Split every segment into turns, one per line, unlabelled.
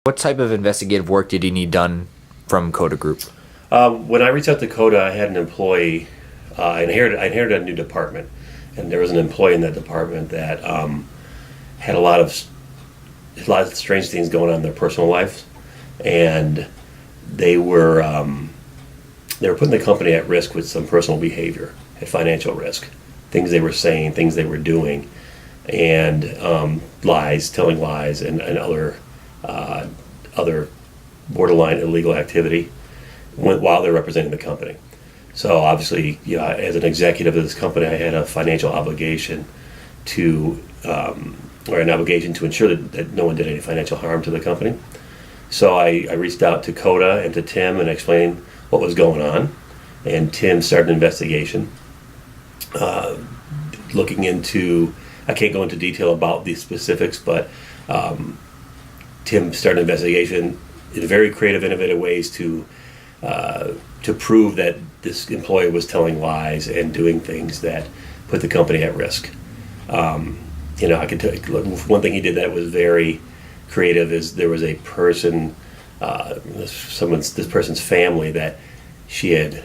What type of investigative work did he need done from Koda Group?
When I reached out to Koda, I had an employee. I inherited a new department, and there was an employee in that department that had a lot of strange things going on in their personal lives, and they were putting the company at risk with some personal behavior, at financial risk, things they were saying, things they were doing, and lies, telling lies, and other borderline illegal activity while they're representing the company. So obviously, as an executive of this company, I had a financial obligation or an obligation to ensure that no one did any financial harm to the company. So I reached out to Koda and to Tim and explained what was going on. And Tim started an investigation looking into, I can't go into detail about the specifics, but Tim started an investigation in very creative, innovative ways to prove that this employee was telling lies and doing things that put the company at risk. I could tell you, one thing he did that was very creative is there was a person, this person's family that she had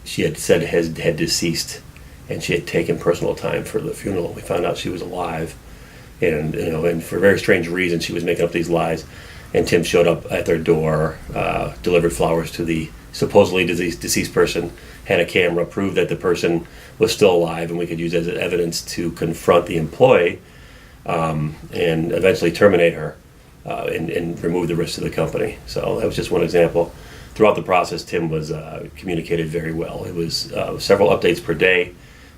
said had deceased, and she had taken personal time for the funeral. We found out she was alive, and for very strange reasons she was making up these lies. And Tim showed up at their door, delivered flowers to the supposedly deceased person, had a camera, proved that the person was still alive, and we could use as evidence to confront the employee and eventually terminate her and remove the risk to the company. So that was just one example. Throughout the process, Tim was communicated very well. It was several updates per day,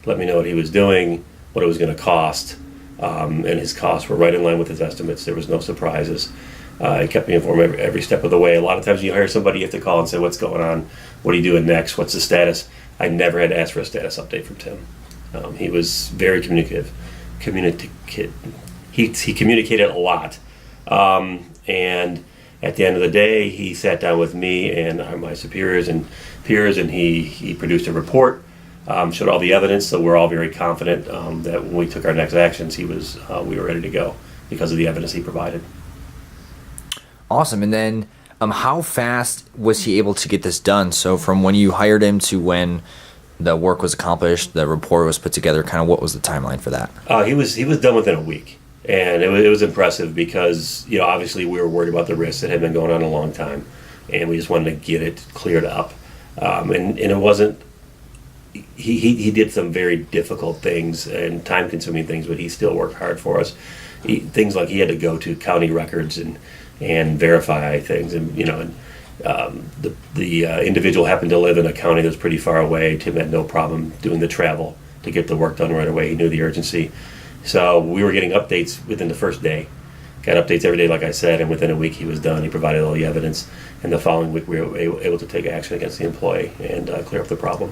let me know what he was doing, what it was going to cost, and his costs were right in line with his estimates. There was no surprises. He kept me informed every step of the way. A lot of times you hire somebody, you have to call and say, what's going on? What are you doing next? What's the status? I never had to ask for a status update from Tim. He was very communicative. He communicated a lot. And at the end of the day, he sat down with me and my superiors and peers, and he produced a report, showed all the evidence, so we're all very confident that when we took our next actions, we were ready to go because of the evidence he provided.
Awesome. And then how fast was he able to get this done? So from when you hired him to when the work was accomplished, the report was put together, kind of what was the timeline for that?
He was done within a week. And it was impressive because, obviously we were worried about the risks that had been going on a long time, and we just wanted to get it cleared up. And it wasn't, he did some very difficult things and time-consuming things, but he still worked hard for us. Things like he had to go to county records and verify things, and the individual happened to live in a county that was pretty far away. Tim had no problem doing the travel to get the work done right away. He knew the urgency. So we were getting updates within the first day. Got updates every day, like I said, and within a week he was done. He provided all the evidence, and the following week we were able to take action against the employee and clear up the problem.